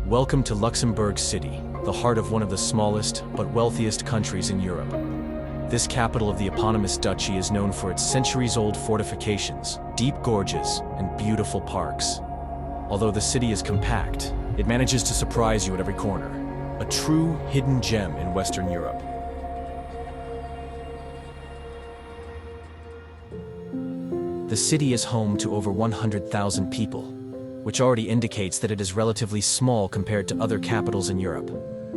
Welcome to Luxembourg City, the heart of one of the smallest but wealthiest countries in Europe. This capital of the eponymous duchy is known for its centuries-old fortifications, deep gorges, and beautiful parks. Although the city is compact, it manages to surprise you at every corner. A true hidden gem in Western Europe. The city is home to over 100,000 people, which already indicates that it is relatively small compared to other capitals in Europe.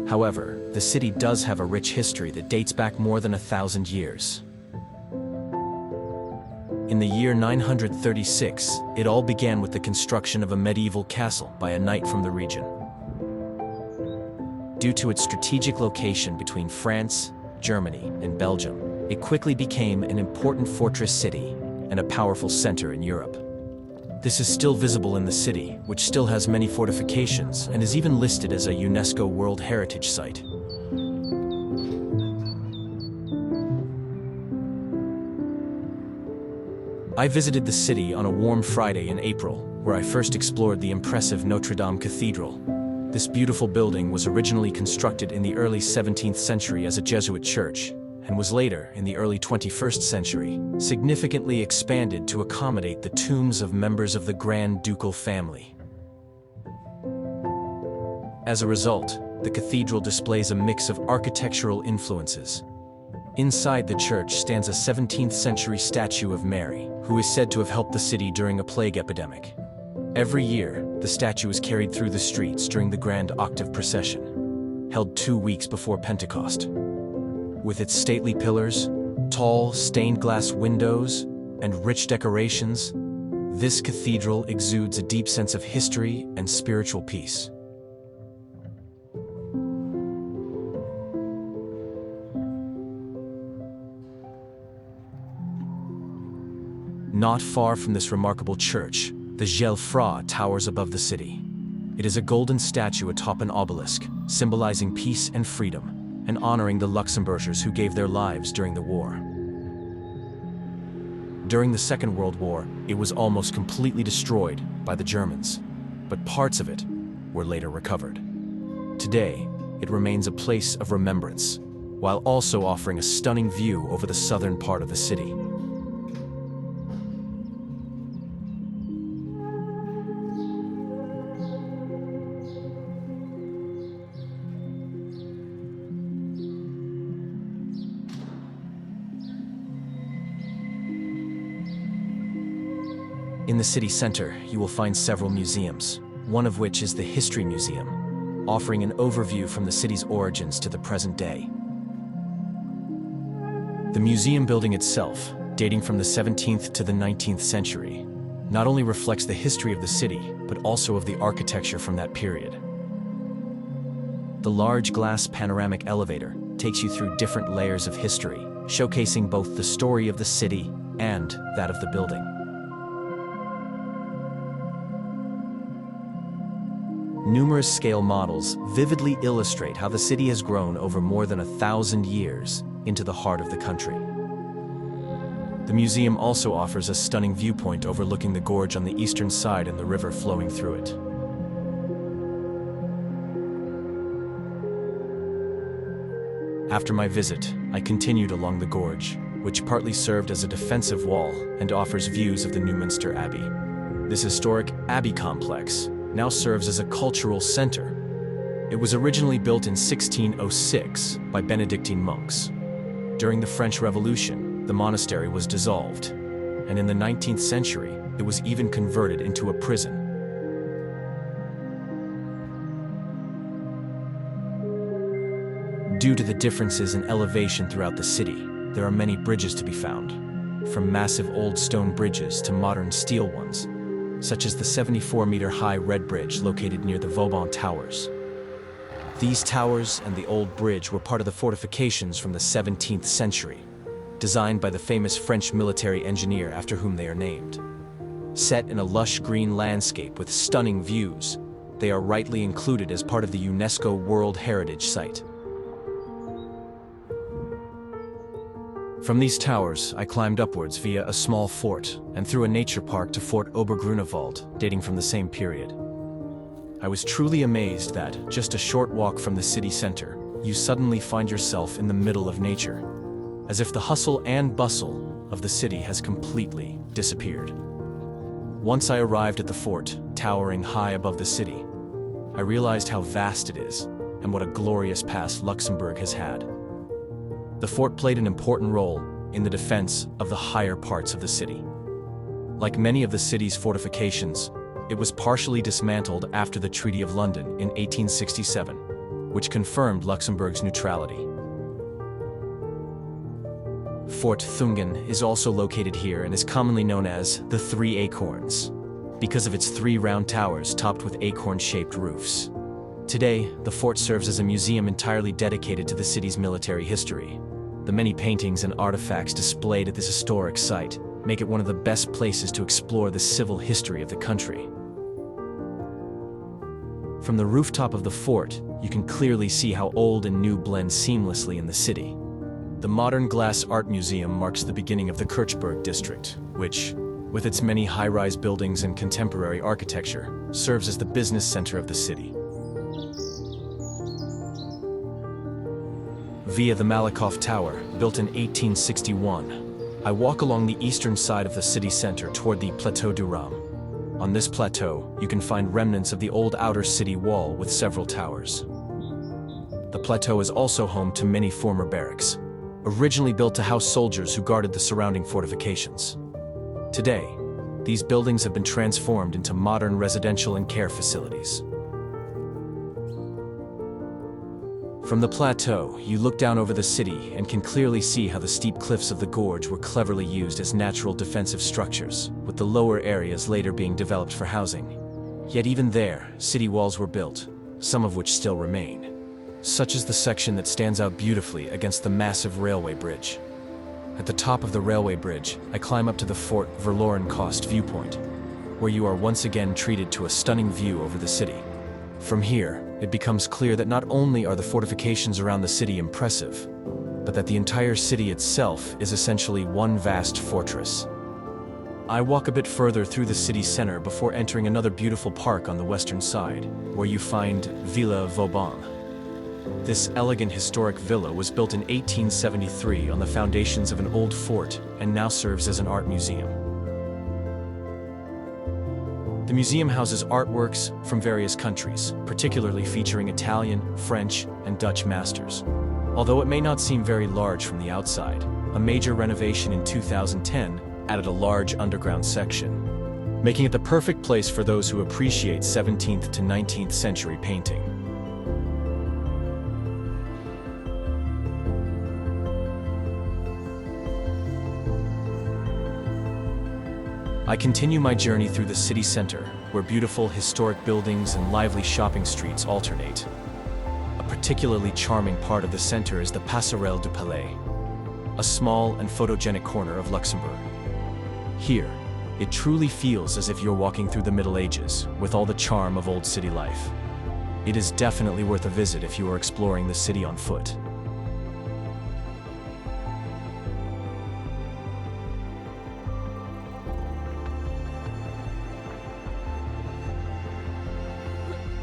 However, the city does have a rich history that dates back more than 1,000 years. In the year 936, it all began with the construction of a medieval castle by a knight from the region. Due to its strategic location between France, Germany, and Belgium, it quickly became an important fortress city and a powerful center in Europe. This is still visible in the city, which still has many fortifications and is even listed as a UNESCO World Heritage Site. I visited the city on a warm Friday in April, where I first explored the impressive Notre-Dame Cathedral. This beautiful building was originally constructed in the early 17th century as a Jesuit church, and was later, in the early 21st century, significantly expanded to accommodate the tombs of members of the Grand Ducal family. As a result, the cathedral displays a mix of architectural influences. Inside the church stands a 17th century statue of Mary, who is said to have helped the city during a plague epidemic. Every year, the statue is carried through the streets during the Grand Octave procession, held 2 weeks before Pentecost. With its stately pillars, tall stained glass windows, and rich decorations, this cathedral exudes a deep sense of history and spiritual peace. Not far from this remarkable church, the Gëlle Fra towers above the city. It is a golden statue atop an obelisk, symbolizing peace and freedom, and honoring the Luxembourgers who gave their lives during the war. During the Second World War, it was almost completely destroyed by the Germans, but parts of it were later recovered. Today, it remains a place of remembrance, while also offering a stunning view over the southern part of the city. In the city center, you will find several museums, one of which is the History Museum, offering an overview from the city's origins to the present day. The museum building itself, dating from the 17th to the 19th century, not only reflects the history of the city, but also of the architecture from that period. The large glass panoramic elevator takes you through different layers of history, showcasing both the story of the city and that of the building. Numerous scale models vividly illustrate how the city has grown over more than 1,000 years into the heart of the country. The museum also offers a stunning viewpoint overlooking the gorge on the eastern side and the river flowing through it. After my visit, I continued along the gorge, which partly served as a defensive wall and offers views of the Neumünster Abbey. This historic Abbey complex now serves as a cultural center. It was originally built in 1606 by Benedictine monks. During the French Revolution, the monastery was dissolved, and in the 19th century, it was even converted into a prison. Due to the differences in elevation throughout the city, there are many bridges to be found, from massive old stone bridges to modern steel ones, such as the 74-meter-high Red Bridge located near the Vauban towers. These towers and the old bridge were part of the fortifications from the 17th century, designed by the famous French military engineer after whom they are named. Set in a lush green landscape with stunning views, they are rightly included as part of the UNESCO World Heritage Site. From these towers, I climbed upwards via a small fort and through a nature park to Fort Obergrunewald, dating from the same period. I was truly amazed that, just a short walk from the city center, you suddenly find yourself in the middle of nature, as if the hustle and bustle of the city has completely disappeared. Once I arrived at the fort, towering high above the city, I realized how vast it is and what a glorious past Luxembourg has had. The fort played an important role in the defense of the higher parts of the city. Like many of the city's fortifications, it was partially dismantled after the Treaty of London in 1867, which confirmed Luxembourg's neutrality. Fort Thüngen is also located here and is commonly known as the Three Acorns, because of its 3 round towers topped with acorn-shaped roofs. Today, the fort serves as a museum entirely dedicated to the city's military history. The many paintings and artifacts displayed at this historic site make it one of the best places to explore the civil history of the country. From the rooftop of the fort, you can clearly see how old and new blend seamlessly in the city. The modern glass art museum marks the beginning of the Kirchberg district, which, with its many high-rise buildings and contemporary architecture, serves as the business center of the city. Via the Malakoff Tower, built in 1861, I walk along the eastern side of the city center toward the Plateau du Rham. On this plateau, you can find remnants of the old outer city wall with several towers. The plateau is also home to many former barracks, originally built to house soldiers who guarded the surrounding fortifications. Today, these buildings have been transformed into modern residential and care facilities. From the plateau, you look down over the city and can clearly see how the steep cliffs of the gorge were cleverly used as natural defensive structures, with the lower areas later being developed for housing. Yet even there, city walls were built, some of which still remain. Such as the section that stands out beautifully against the massive railway bridge. At the top of the railway bridge, I climb up to the Fort Verlorenkost viewpoint, where you are once again treated to a stunning view over the city. From here, it becomes clear that not only are the fortifications around the city impressive, but that the entire city itself is essentially one vast fortress. I walk a bit further through the city center before entering another beautiful park on the western side, where you find Villa Vauban. This elegant historic villa was built in 1873 on the foundations of an old fort and now serves as an art museum. The museum houses artworks from various countries, particularly featuring Italian, French, and Dutch masters. Although it may not seem very large from the outside, a major renovation in 2010 added a large underground section, making it the perfect place for those who appreciate 17th to 19th century painting. I continue my journey through the city center, where beautiful historic buildings and lively shopping streets alternate. A particularly charming part of the center is the Passerelle du Palais, a small and photogenic corner of Luxembourg. Here, it truly feels as if you're walking through the Middle Ages, with all the charm of old city life. It is definitely worth a visit if you are exploring the city on foot.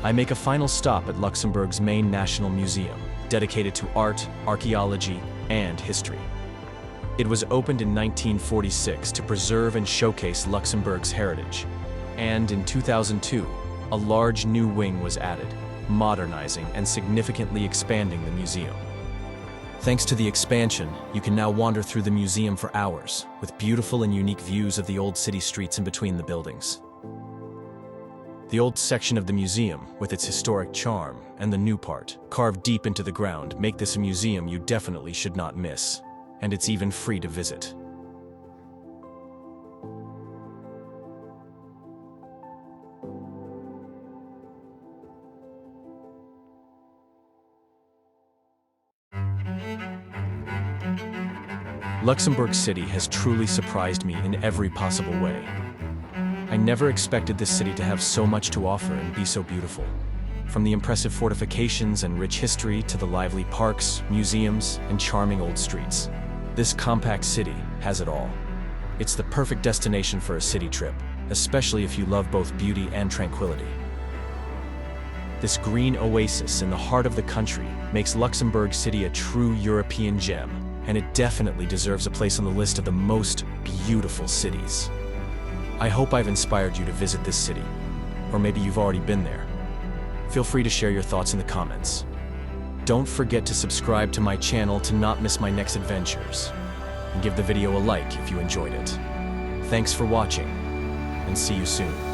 I make a final stop at Luxembourg's main national museum, dedicated to art, archaeology, and history. It was opened in 1946 to preserve and showcase Luxembourg's heritage, and in 2002, a large new wing was added, modernizing and significantly expanding the museum. Thanks to the expansion, you can now wander through the museum for hours, with beautiful and unique views of the old city streets in between the buildings. The old section of the museum, with its historic charm, and the new part, carved deep into the ground, make this a museum you definitely should not miss. And it's even free to visit. Luxembourg City has truly surprised me in every possible way. I never expected this city to have so much to offer and be so beautiful. From the impressive fortifications and rich history to the lively parks, museums, and charming old streets. This compact city has it all. It's the perfect destination for a city trip, especially if you love both beauty and tranquility. This green oasis in the heart of the country makes Luxembourg City a true European gem, and it definitely deserves a place on the list of the most beautiful cities. I hope I've inspired you to visit this city, or maybe you've already been there. Feel free to share your thoughts in the comments. Don't forget to subscribe to my channel to not miss my next adventures, and give the video a like if you enjoyed it. Thanks for watching, and see you soon.